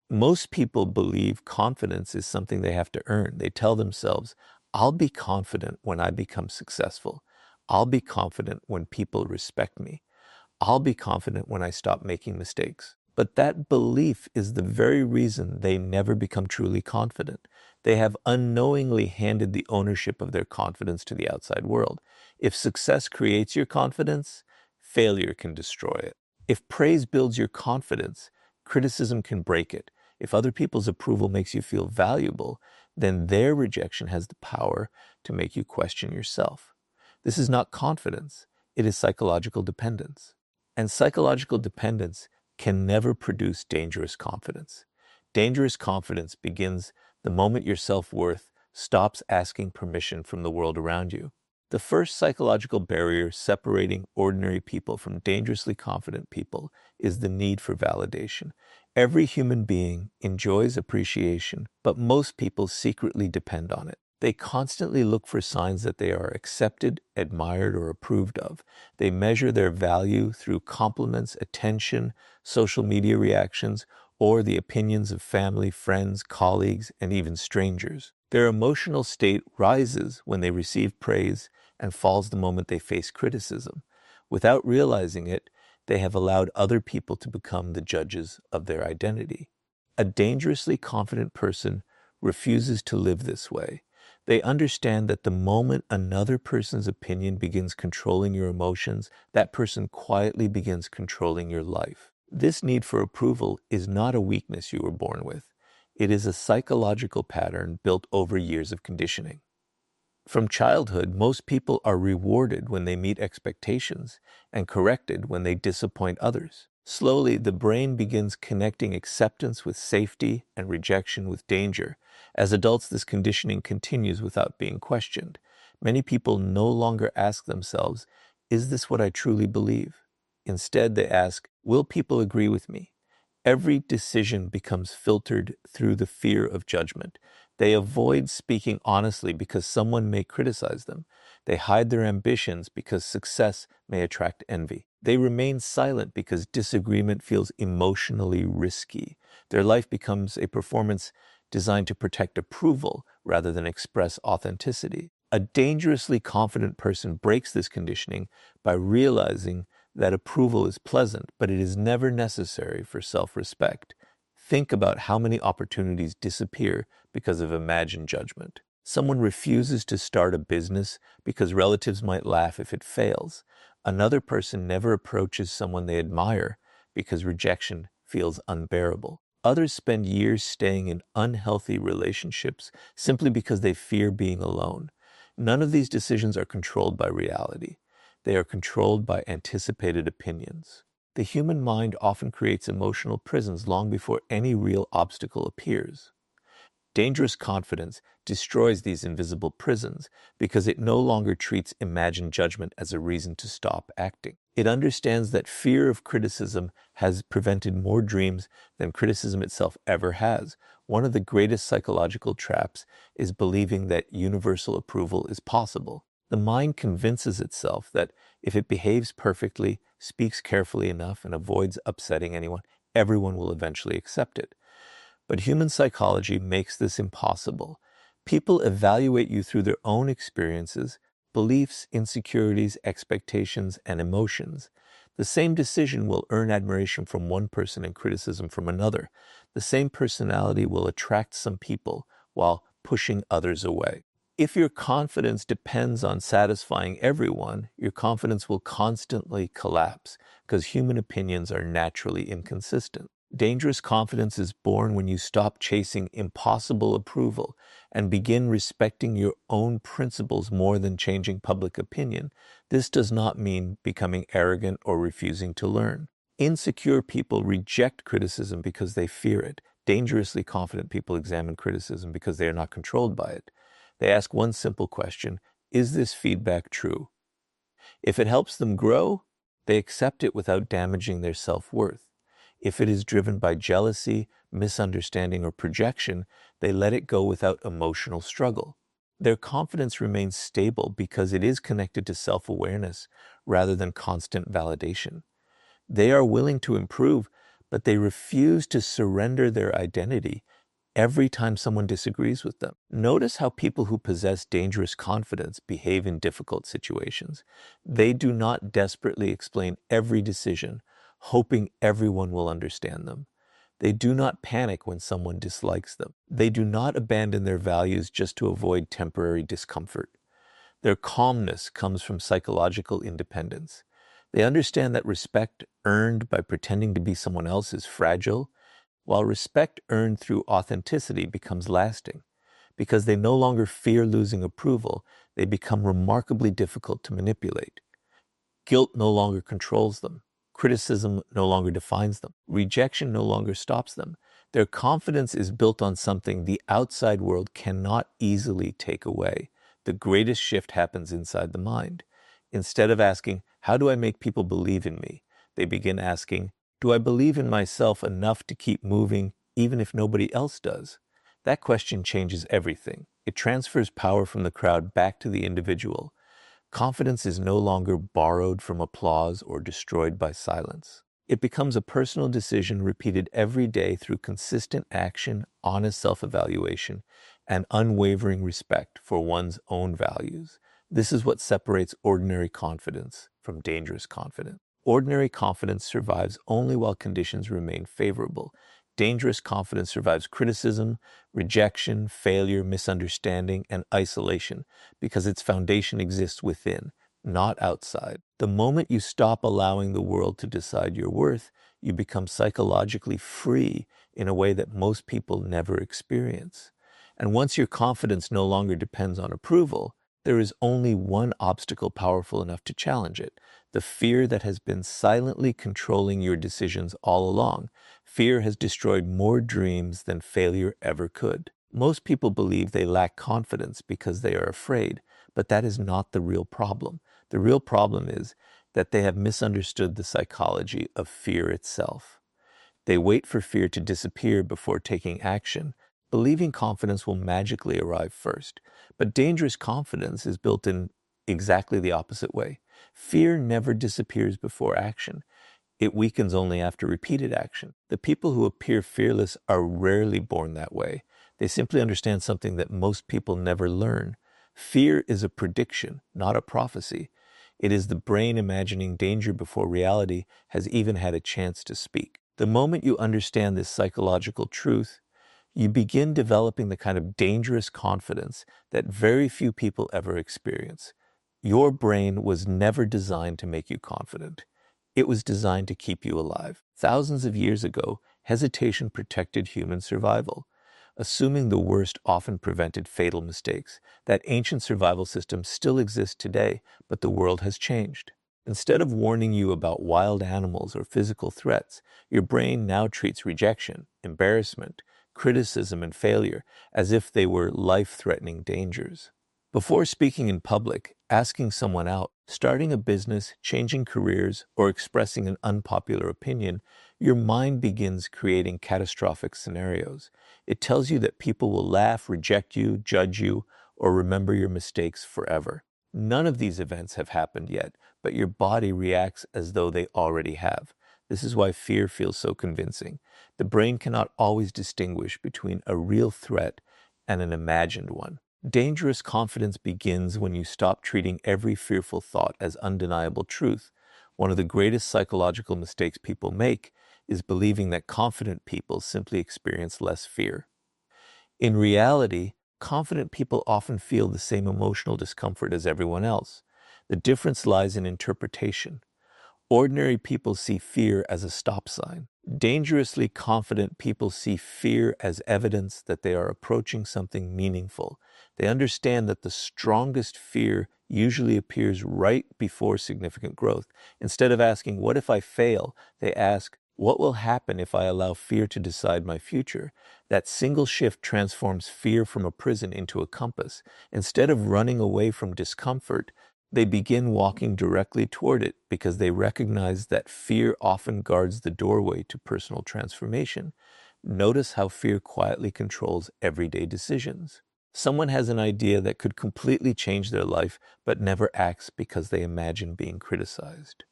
Most people believe confidence is something they have to earn. They tell themselves, I'll be confident when I become successful. I'll be confident when people respect me. I'll be confident when I stop making mistakes. But that belief is the very reason they never become truly confident. They have unknowingly handed the ownership of their confidence to the outside world. If success creates your confidence, failure can destroy it. If praise builds your confidence, criticism can break it. If other people's approval makes you feel valuable, then their rejection has the power to make you question yourself. This is not confidence, it is psychological dependence. And psychological dependence can never produce dangerous confidence. Dangerous confidence begins the moment your self-worth stops asking permission from the world around you. The first psychological barrier separating ordinary people from dangerously confident people is the need for validation. Every human being enjoys appreciation, but most people secretly depend on it. They constantly look for signs that they are accepted, admired, or approved of. They measure their value through compliments, attention, social media reactions, or the opinions of family, friends, colleagues, and even strangers. Their emotional state rises when they receive praise and falls the moment they face criticism. Without realizing it, they have allowed other people to become the judges of their identity. A dangerously confident person refuses to live this way. They understand that the moment another person's opinion begins controlling your emotions, that person quietly begins controlling your life. This need for approval is not a weakness you were born with. It is a psychological pattern built over years of conditioning. From childhood, most people are rewarded when they meet expectations and corrected when they disappoint others. Slowly, the brain begins connecting acceptance with safety and rejection with danger. As adults, this conditioning continues without being questioned. Many people no longer ask themselves, is this what I truly believe? Instead, they ask, will people agree with me? Every decision becomes filtered through the fear of judgment. They avoid speaking honestly because someone may criticize them. They hide their ambitions because success may attract envy. They remain silent because disagreement feels emotionally risky. Their life becomes a performance designed to protect approval rather than express authenticity. A dangerously confident person breaks this conditioning by realizing that approval is pleasant, but it is never necessary for self-respect. Think about how many opportunities disappear because of imagined judgment. Someone refuses to start a business because relatives might laugh if it fails. Another person never approaches someone they admire because rejection feels unbearable. Others spend years staying in unhealthy relationships simply because they fear being alone. None of these decisions are controlled by reality. They are controlled by anticipated opinions. The human mind often creates emotional prisons long before any real obstacle appears. Dangerous confidence destroys these invisible prisons because it no longer treats imagined judgment as a reason to stop acting. It understands that fear of criticism has prevented more dreams than criticism itself ever has. One of the greatest psychological traps is believing that universal approval is possible. The mind convinces itself that if it behaves perfectly, speaks carefully enough, and avoids upsetting anyone, everyone will eventually accept it. But human psychology makes this impossible. People evaluate you through their own experiences, beliefs, insecurities, expectations, and emotions. The same decision will earn admiration from one person and criticism from another. The same personality will attract some people while pushing others away. If your confidence depends on satisfying everyone, your confidence will constantly collapse because human opinions are naturally inconsistent. Dangerous confidence is born when you stop chasing impossible approval and begin respecting your own principles more than changing public opinion. This does not mean becoming arrogant or refusing to learn. Insecure people reject criticism because they fear it. Dangerously confident people examine criticism because they are not controlled by it. They ask one simple question, is this feedback true? If it helps them grow, they accept it without damaging their self-worth. If it is driven by jealousy, misunderstanding, or projection, they let it go without emotional struggle. Their confidence remains stable because it is connected to self-awareness rather than constant validation. They are willing to improve, but they refuse to surrender their identity every time someone disagrees with them. Notice how people who possess dangerous confidence behave in difficult situations. They do not desperately explain every decision, hoping everyone will understand them. They do not panic when someone dislikes them. They do not abandon their values just to avoid temporary discomfort. Their calmness comes from psychological independence. They understand that respect earned by pretending to be someone else is fragile, while respect earned through authenticity becomes lasting. Because they no longer fear losing approval, they become remarkably difficult to manipulate. Guilt no longer controls them. Criticism no longer defines them. Rejection no longer stops them. Their confidence is built on something the outside world cannot easily take away. The greatest shift happens inside the mind. Instead of asking, how do I make people believe in me? They begin asking, do I believe in myself enough to keep moving even if nobody else does? That question changes everything. It transfers power from the crowd back to the individual. Confidence is no longer borrowed from applause or destroyed by silence. It becomes a personal decision repeated every day through consistent action, honest self-evaluation, and unwavering respect for one's own values. This is what separates ordinary confidence from dangerous confidence. Ordinary confidence survives only while conditions remain favorable. Dangerous confidence survives criticism, rejection, failure, misunderstanding, and isolation because its foundation exists within, not outside. The moment you stop allowing the world to decide your worth, you become psychologically free in a way that most people never experience. And once your confidence no longer depends on approval, there is only one obstacle powerful enough to challenge it: the fear that has been silently controlling your decisions all along. Fear has destroyed more dreams than failure ever could. Most people believe they lack confidence because they are afraid, but that is not the real problem. The real problem is that they have misunderstood the psychology of fear itself. They wait for fear to disappear before taking action, believing confidence will magically arrive first. But dangerous confidence is built in exactly the opposite way. Fear never disappears before action. It weakens only after repeated action. The people who appear fearless are rarely born that way. They simply understand something that most people never learn. Fear is a prediction, not a prophecy. It is the brain imagining danger before reality has even had a chance to speak. The moment you understand this psychological truth, you begin developing the kind of dangerous confidence that very few people ever experience. Your brain was never designed to make you confident. It was designed to keep you alive. Thousands of years ago, hesitation protected human survival. Assuming the worst often prevented fatal mistakes. That ancient survival system still exists today, but the world has changed. Instead of warning you about wild animals or physical threats, your brain now treats rejection, embarrassment, criticism, and failure as if they were life-threatening dangers. Before speaking in public, asking someone out, starting a business, changing careers, or expressing an unpopular opinion, your mind begins creating catastrophic scenarios. It tells you that people will laugh, reject you, judge you, or remember your mistakes forever. None of these events have happened yet, but your body reacts as though they already have. This is why fear feels so convincing. The brain cannot always distinguish between a real threat and an imagined one. Dangerous confidence begins when you stop treating every fearful thought as undeniable truth. One of the greatest psychological mistakes people make is believing that confident people simply experience less fear. In reality, confident people often feel the same emotional discomfort as everyone else. The difference lies in interpretation. Ordinary people see fear as a stop sign. Dangerously confident people see fear as evidence that they are approaching something meaningful. They understand that the strongest fear usually appears right before significant growth. Instead of asking, what if I fail? They ask, what will happen if I allow fear to decide my future? That single shift transforms fear from a prison into a compass. Instead of running away from discomfort, they begin walking directly toward it because they recognize that fear often guards the doorway to personal transformation. Notice how fear quietly controls everyday decisions. Someone has an idea that could completely change their life, but never acts because they imagine being criticized.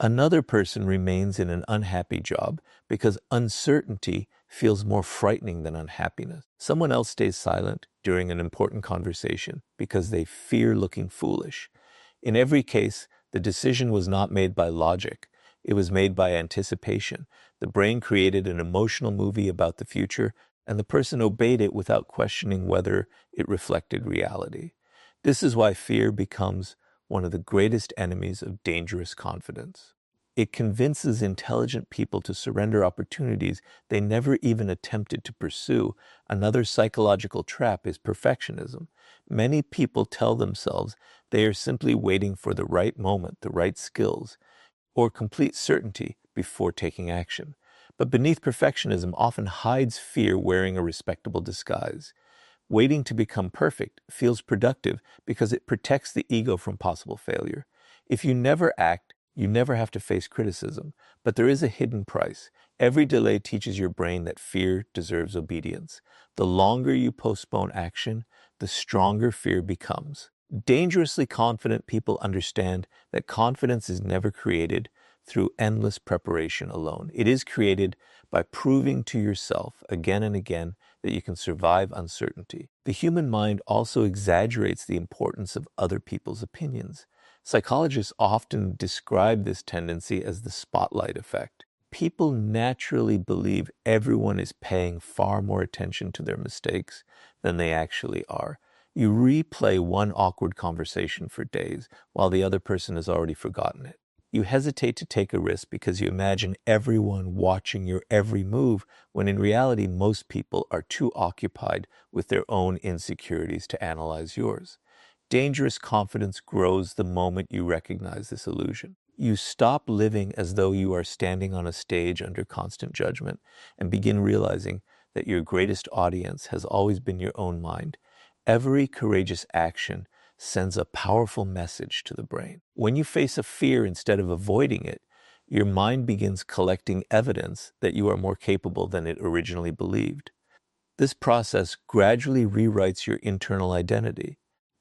Another person remains in an unhappy job because uncertainty feels more frightening than unhappiness. Someone else stays silent during an important conversation because they fear looking foolish. In every case, the decision was not made by logic. It was made by anticipation. The brain created an emotional movie about the future, and the person obeyed it without questioning whether it reflected reality. This is why fear becomes one of the greatest enemies of dangerous confidence. It convinces intelligent people to surrender opportunities they never even attempted to pursue. Another psychological trap is perfectionism. Many people tell themselves they are simply waiting for the right moment, the right skills, or complete certainty before taking action. But beneath perfectionism often hides fear wearing a respectable disguise. Waiting to become perfect feels productive because it protects the ego from possible failure. If you never act, you never have to face criticism, but there is a hidden price. Every delay teaches your brain that fear deserves obedience. The longer you postpone action, the stronger fear becomes. Dangerously confident people understand that confidence is never created through endless preparation alone. It is created by proving to yourself again and again that you can survive uncertainty. The human mind also exaggerates the importance of other people's opinions. Psychologists often describe this tendency as the spotlight effect. People naturally believe everyone is paying far more attention to their mistakes than they actually are. You replay one awkward conversation for days while the other person has already forgotten it. You hesitate to take a risk because you imagine everyone watching your every move, when in reality, most people are too occupied with their own insecurities to analyze yours. Dangerous confidence grows the moment you recognize this illusion. You stop living as though you are standing on a stage under constant judgment and begin realizing that your greatest audience has always been your own mind. Every courageous action sends a powerful message to the brain. When you face a fear instead of avoiding it, your mind begins collecting evidence that you are more capable than it originally believed. This process gradually rewrites your internal identity.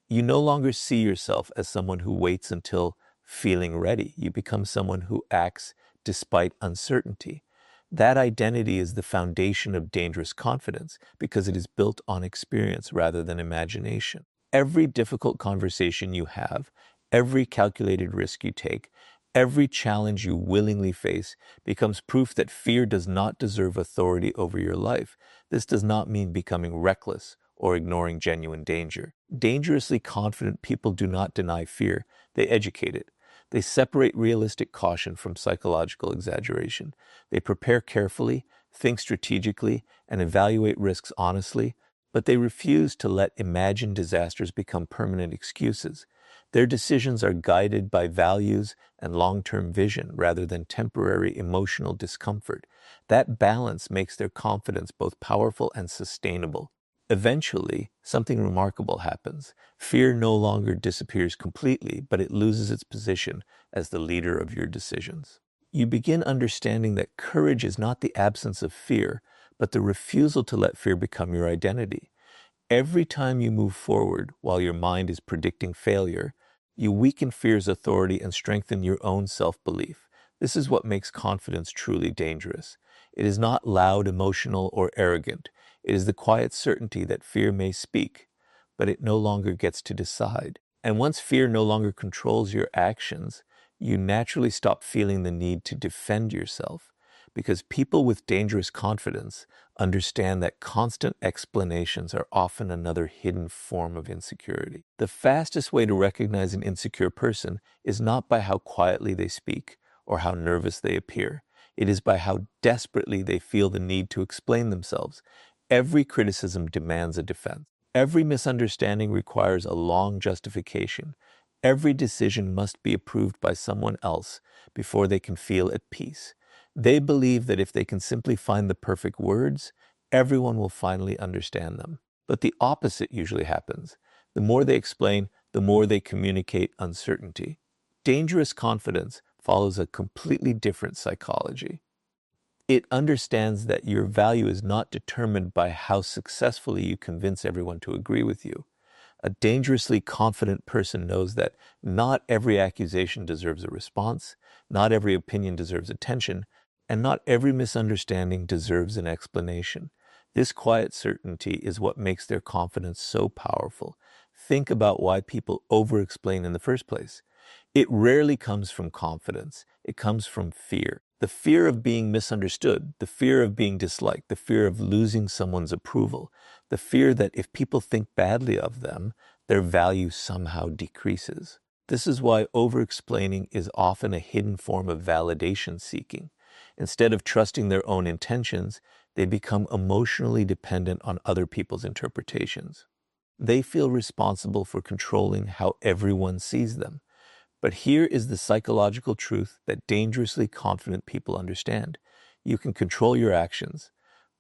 You no longer see yourself as someone who waits until feeling ready. You become someone who acts despite uncertainty. That identity is the foundation of dangerous confidence because it is built on experience rather than imagination. Every difficult conversation you have, every calculated risk you take, every challenge you willingly face becomes proof that fear does not deserve authority over your life. This does not mean becoming reckless or ignoring genuine danger. Dangerously confident people do not deny fear, they educate it. They separate realistic caution from psychological exaggeration. They prepare carefully, think strategically, and evaluate risks honestly, but they refuse to let imagined disasters become permanent excuses. Their decisions are guided by values and long-term vision rather than temporary emotional discomfort. That balance makes their confidence both powerful and sustainable. Eventually, something remarkable happens. Fear no longer disappears completely, but it loses its position as the leader of your decisions. You begin understanding that courage is not the absence of fear, but the refusal to let fear become your identity. Every time you move forward while your mind is predicting failure, you weaken fear's authority and strengthen your own self-belief. This is what makes confidence truly dangerous. It is not loud, emotional, or arrogant. It is the quiet certainty that fear may speak, but it no longer gets to decide. And once fear no longer controls your actions, you naturally stop feeling the need to defend yourself, because people with dangerous confidence understand that constant explanations are often another hidden form of insecurity. The fastest way to recognize an insecure person is not by how quietly they speak or how nervous they appear. It is by how desperately they feel the need to explain themselves. Every criticism demands a defense. Every misunderstanding requires a long justification. Every decision must be approved by someone else before they can feel at peace. They believe that if they can simply find the perfect words, everyone will finally understand them. But the opposite usually happens. The more they explain, the more they communicate uncertainty. Dangerous confidence follows a completely different psychology. It understands that your value is not determined by how successfully you convince everyone to agree with you. A dangerously confident person knows that not every accusation deserves a response, not every opinion deserves attention, and not every misunderstanding deserves an explanation. This quiet certainty is what makes their confidence so powerful. Think about why people over-explain in the first place. It rarely comes from confidence. It comes from fear. The fear of being misunderstood, the fear of being disliked, the fear of losing someone's approval, the fear that if people think badly of them, their value somehow decreases. This is why over-explaining is often a hidden form of validation seeking. Instead of trusting their own intentions, they become emotionally dependent on other people's interpretations. They feel responsible for controlling how everyone sees them. But here is the psychological truth that dangerously confident people understand. You can control your actions,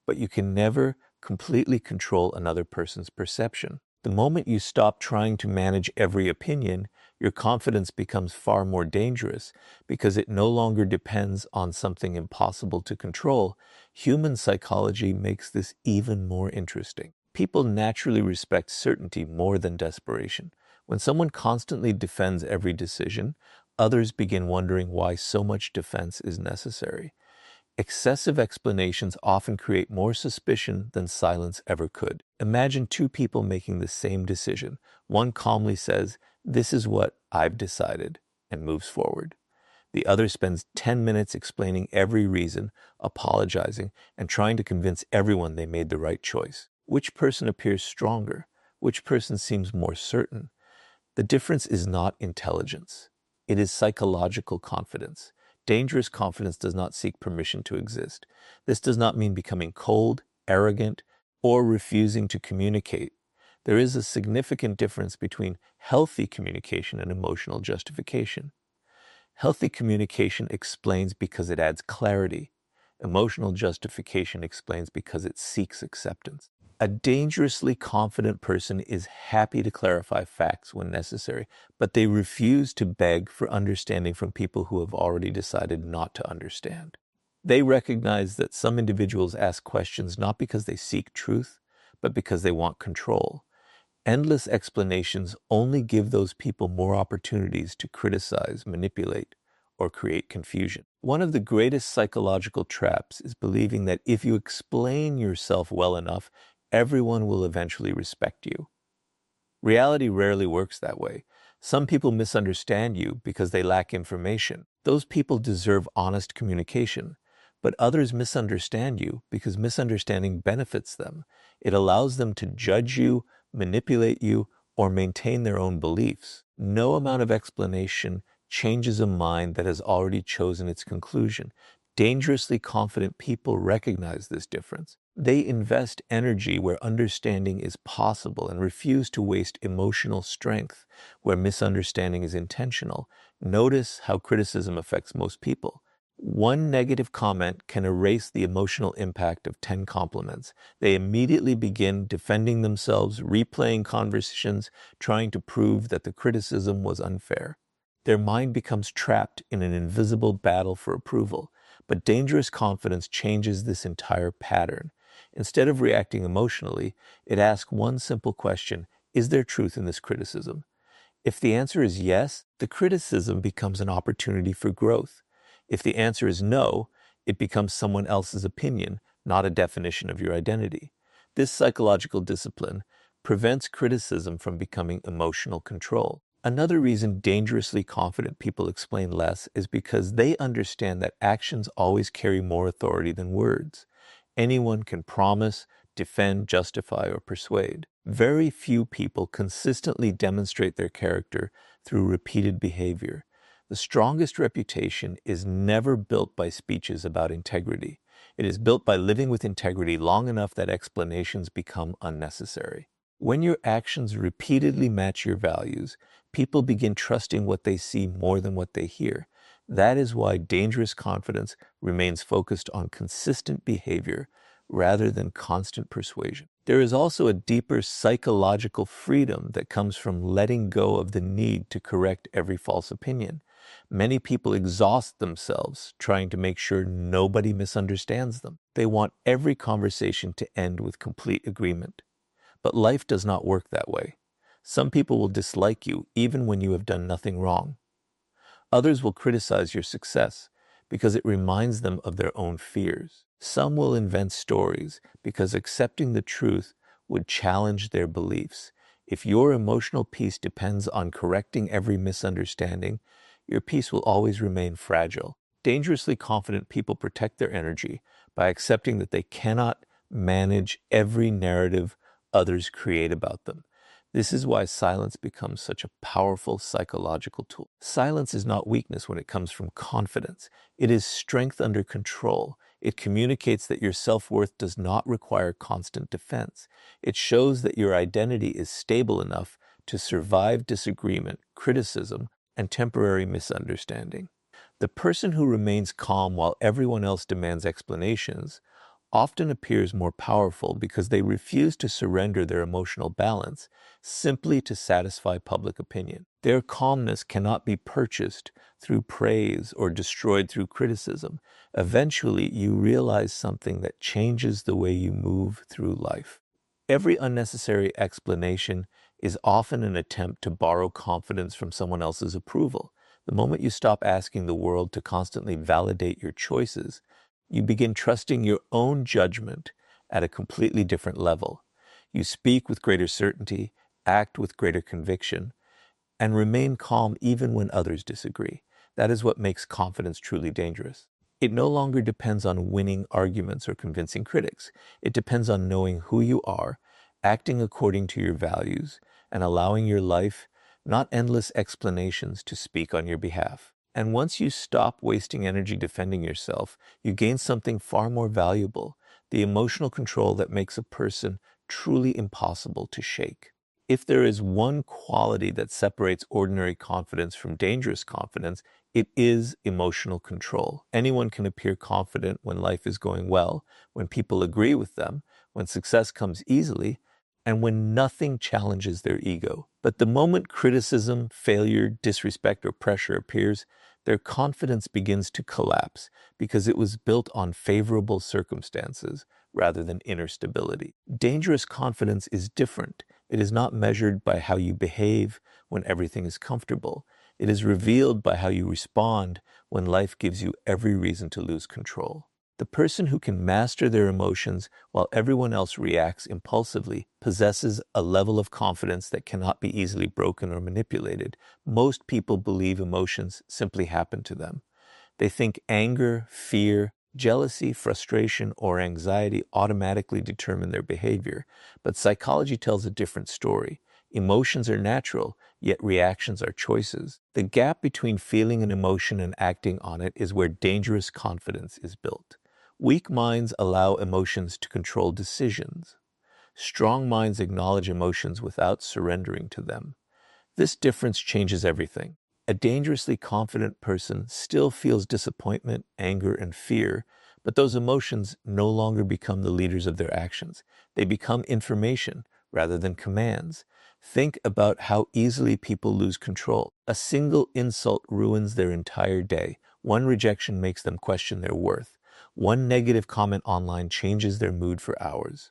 but you can never completely control another person's perception. The moment you stop trying to manage every opinion, your confidence becomes far more dangerous because it no longer depends on something impossible to control. Human psychology makes this even more interesting. People naturally respect certainty more than desperation. When someone constantly defends every decision, others begin wondering why so much defense is necessary. Excessive explanations often create more suspicion than silence ever could. Imagine two people making the same decision. One calmly says, "This is what I've decided," and moves forward. The other spends 10 minutes explaining every reason, apologizing, and trying to convince everyone they made the right choice. Which person appears stronger? Which person seems more certain? The difference is not intelligence. It is psychological confidence. Dangerous confidence does not seek permission to exist. This does not mean becoming cold, arrogant, or refusing to communicate. There is a significant difference between healthy communication and emotional justification. Healthy communication explains because it adds clarity. Emotional justification explains because it seeks acceptance. A dangerously confident person is happy to clarify facts when necessary, but they refuse to beg for understanding from people who have already decided not to understand. They recognize that some individuals ask questions not because they seek truth, but because they want control. Endless explanations only give those people more opportunities to criticize, manipulate, or create confusion. One of the greatest psychological traps is believing that if you explain yourself well enough, everyone will eventually respect you. Reality rarely works that way. Some people misunderstand you because they lack information. Those people deserve honest communication. But others misunderstand you because misunderstanding benefits them. It allows them to judge you, manipulate you, or maintain their own beliefs. No amount of explanation changes a mind that has already chosen its conclusion. Dangerously confident people recognize this difference. They invest energy where understanding is possible and refuse to waste emotional strength where misunderstanding is intentional. Notice how criticism affects most people. One negative comment can erase the emotional impact of 10 compliments. They immediately begin defending themselves, replaying conversations, trying to prove that the criticism was unfair. Their mind becomes trapped in an invisible battle for approval. But dangerous confidence changes this entire pattern. Instead of reacting emotionally, it asks one simple question: is there truth in this criticism? If the answer is yes, the criticism becomes an opportunity for growth. If the answer is no, it becomes someone else's opinion, not a definition of your identity. This psychological discipline prevents criticism from becoming emotional control. Another reason dangerously confident people explain less is because they understand that actions always carry more authority than words. Anyone can promise, defend, justify, or persuade. Very few people consistently demonstrate their character through repeated behavior. The strongest reputation is never built by speeches about integrity. It is built by living with integrity long enough that explanations become unnecessary. When your actions repeatedly match your values, people begin trusting what they see more than what they hear. That is why dangerous confidence remains focused on consistent behavior rather than constant persuasion. There is also a deeper psychological freedom that comes from letting go of the need to correct every false opinion. Many people exhaust themselves trying to make sure nobody misunderstands them. They want every conversation to end with complete agreement. But life does not work that way. Some people will dislike you even when you have done nothing wrong. Others will criticize your success because it reminds them of their own fears. Some will invent stories because accepting the truth would challenge their beliefs. If your emotional peace depends on correcting every misunderstanding, your peace will always remain fragile. Dangerously confident people protect their energy by accepting that they cannot manage every narrative others create about them. This is why silence becomes such a powerful psychological tool. Silence is not weakness when it comes from confidence. It is strength under control. It communicates that your self-worth does not require constant defense. It shows that your identity is stable enough to survive disagreement, criticism, and temporary misunderstanding. The person who remains calm while everyone else demands explanations often appears more powerful because they refuse to surrender their emotional balance simply to satisfy public opinion. Their calmness cannot be purchased through praise or destroyed through criticism. Eventually, you realize something that changes the way you move through life. Every unnecessary explanation is often an attempt to borrow confidence from someone else's approval. The moment you stop asking the world to constantly validate your choices, you begin trusting your own judgment at a completely different level. You speak with greater certainty, act with greater conviction, and remain calm even when others disagree. That is what makes confidence truly dangerous. It no longer depends on winning arguments or convincing critics. It depends on knowing who you are, acting according to your values, and allowing your life, not endless explanations, to speak on your behalf. And once you stop wasting energy defending yourself, you gain something far more valuable, the emotional control that makes a person truly impossible to shake. If there is one quality that separates ordinary confidence from dangerous confidence, it is emotional control. Anyone can appear confident when life is going well, when people agree with them, when success comes easily, and when nothing challenges their ego. But the moment criticism, failure, disrespect, or pressure appears, their confidence begins to collapse because it was built on favorable circumstances rather than inner stability. Dangerous confidence is different. It is not measured by how you behave when everything is comfortable. It is revealed by how you respond when life gives you every reason to lose control. The person who can master their emotions while everyone else reacts impulsively possesses a level of confidence that cannot be easily broken or manipulated. Most people believe emotions simply happen to them. They think anger, fear, jealousy, frustration, or anxiety automatically determine their behavior. But psychology tells a different story. Emotions are natural, yet reactions are choices. The gap between feeling an emotion and acting on it is where dangerous confidence is built. Weak minds allow emotions to control decisions. Strong minds acknowledge emotions without surrendering to them. This difference changes everything. A dangerously confident person still feels disappointment, anger, and fear, but those emotions no longer become the leaders of their actions. They become information rather than commands. Think about how easily people lose control. A single insult ruins their entire day. One rejection makes them question their worth. One negative comment online changes their mood for hours.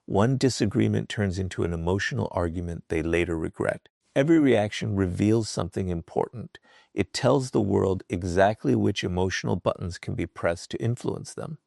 One disagreement turns into an emotional argument they later regret. Every reaction reveals something important. It tells the world exactly which emotional buttons can be pressed to influence them.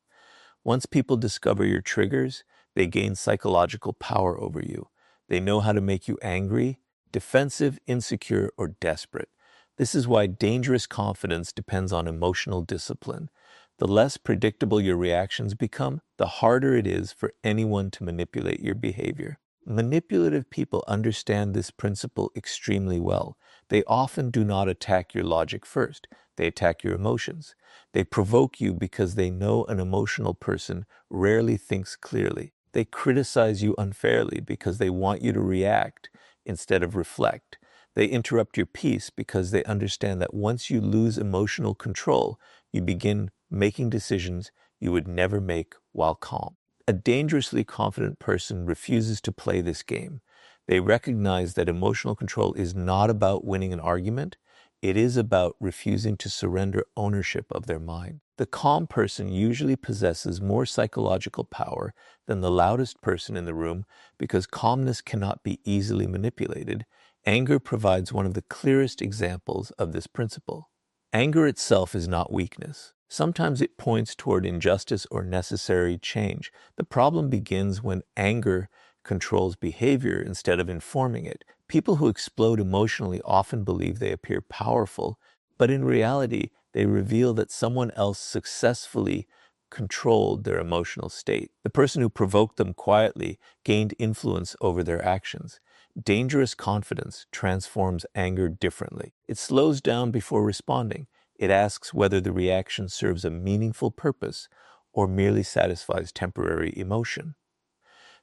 Once people discover your triggers, they gain psychological power over you. They know how to make you angry, defensive, insecure, or desperate. This is why dangerous confidence depends on emotional discipline. The less predictable your reactions become, the harder it is for anyone to manipulate your behavior. Manipulative people understand this principle extremely well. They often do not attack your logic first. They attack your emotions. They provoke you because they know an emotional person rarely thinks clearly. They criticize you unfairly because they want you to react instead of reflect. They interrupt your peace because they understand that once you lose emotional control, you begin making decisions you would never make while calm. A dangerously confident person refuses to play this game. They recognize that emotional control is not about winning an argument, It is about refusing to surrender ownership of their mind. The calm person usually possesses more psychological power than the loudest person in the room because calmness cannot be easily manipulated. Anger provides one of the clearest examples of this principle. Anger itself is not weakness. Sometimes it points toward injustice or necessary change. The problem begins when anger controls behavior instead of informing it. People who explode emotionally often believe they appear powerful, but in reality, they reveal that someone else successfully controlled their emotional state. The person who provoked them quietly gained influence over their actions. Dangerous confidence transforms anger differently. It slows down before responding. It asks whether the reaction serves a meaningful purpose or merely satisfies temporary emotion.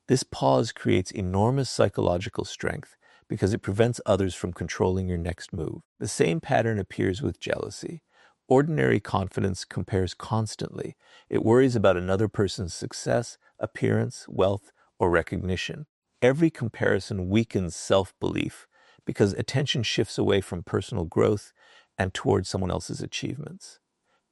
This pause creates enormous psychological strength because it prevents others from controlling your next move. The same pattern appears with jealousy. Ordinary confidence compares constantly. It worries about another person's success, appearance, wealth, or recognition. Every comparison weakens self-belief because attention shifts away from personal growth and towards someone else's achievements.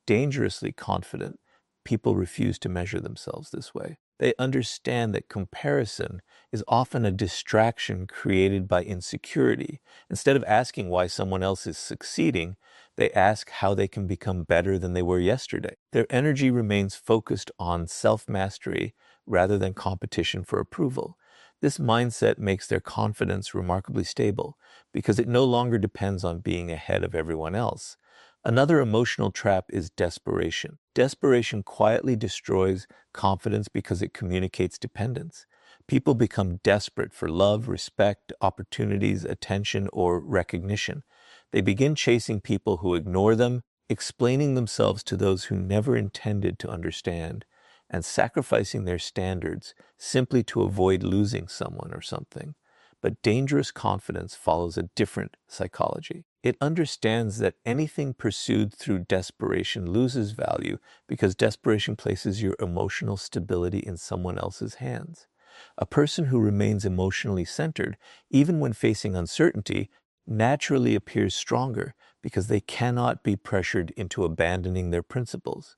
Dangerously confident people refuse to measure themselves this way. They understand that comparison is often a distraction created by insecurity. Instead of asking why someone else is succeeding, they ask how they can become better than they were yesterday. Their energy remains focused on self-mastery rather than competition for approval. This mindset makes their confidence remarkably stable because it no longer depends on being ahead of everyone else. Another emotional trap is desperation. Desperation quietly destroys confidence because it communicates dependence. People become desperate for love, respect, opportunities, attention, or recognition. They begin chasing people who ignore them, explaining themselves to those who never intended to understand, and sacrificing their standards simply to avoid losing someone or something. But dangerous confidence follows a different psychology. It understands that anything pursued through desperation loses value because desperation places your emotional stability in someone else's hands. A person who remains emotionally centered, even when facing uncertainty, naturally appears stronger because they cannot be pressured into abandoning their principles.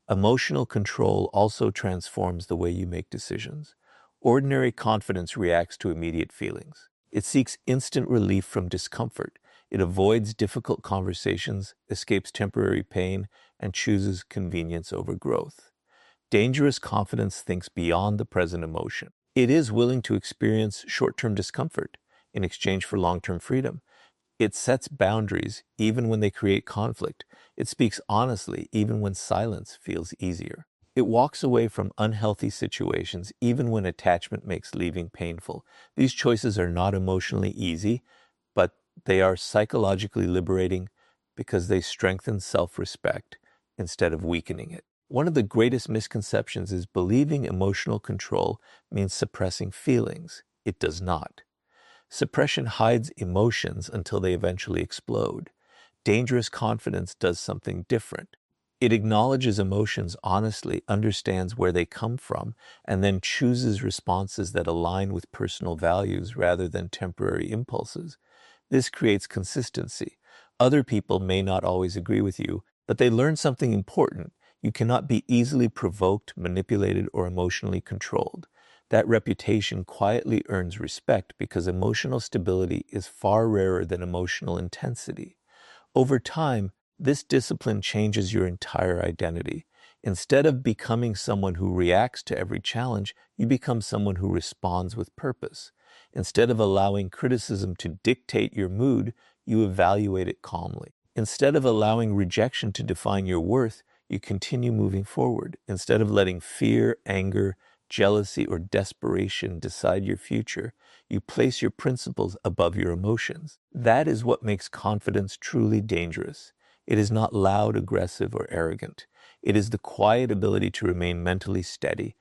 Emotional control also transforms the way you make decisions. Ordinary confidence reacts to immediate feelings. It seeks instant relief from discomfort. It avoids difficult conversations, escapes temporary pain, and chooses convenience over growth. Dangerous confidence thinks beyond the present emotion. It is willing to experience short-term discomfort in exchange for long-term freedom. It sets boundaries even when they create conflict. It speaks honestly even when silence feels easier. It walks away from unhealthy situations even when attachment makes leaving painful. These choices are not emotionally easy, but they are psychologically liberating because they strengthen self-respect instead of weakening it. One of the greatest misconceptions is believing emotional control means suppressing feelings. It does not. Suppression hides emotions until they eventually explode. Dangerous confidence does something different. It acknowledges emotions honestly, understands where they come from, and then chooses responses that align with personal values rather than temporary impulses. This creates consistency. Other people may not always agree with you, but they learn something important. You cannot be easily provoked, manipulated, or emotionally controlled. That reputation quietly earns respect because emotional stability is far rarer than emotional intensity. Over time, this discipline changes your entire identity. Instead of becoming someone who reacts to every challenge, you become someone who responds with purpose. Instead of allowing criticism to dictate your mood, you evaluate it calmly. Instead of allowing rejection to define your worth, you continue moving forward. Instead of letting fear, anger, jealousy, or desperation decide your future, you place your principles above your emotions. That is what makes confidence truly dangerous. It is not loud, aggressive, or arrogant. It is the quiet ability to remain mentally steady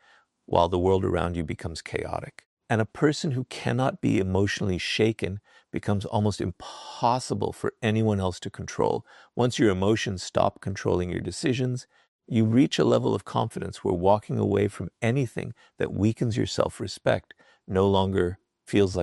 while the world around you becomes chaotic. And a person who cannot be emotionally shaken becomes almost impossible for anyone else to control. Once your emotions stop controlling your decisions, you reach a level of confidence where walking away from anything that weakens your self-respect no longer feels like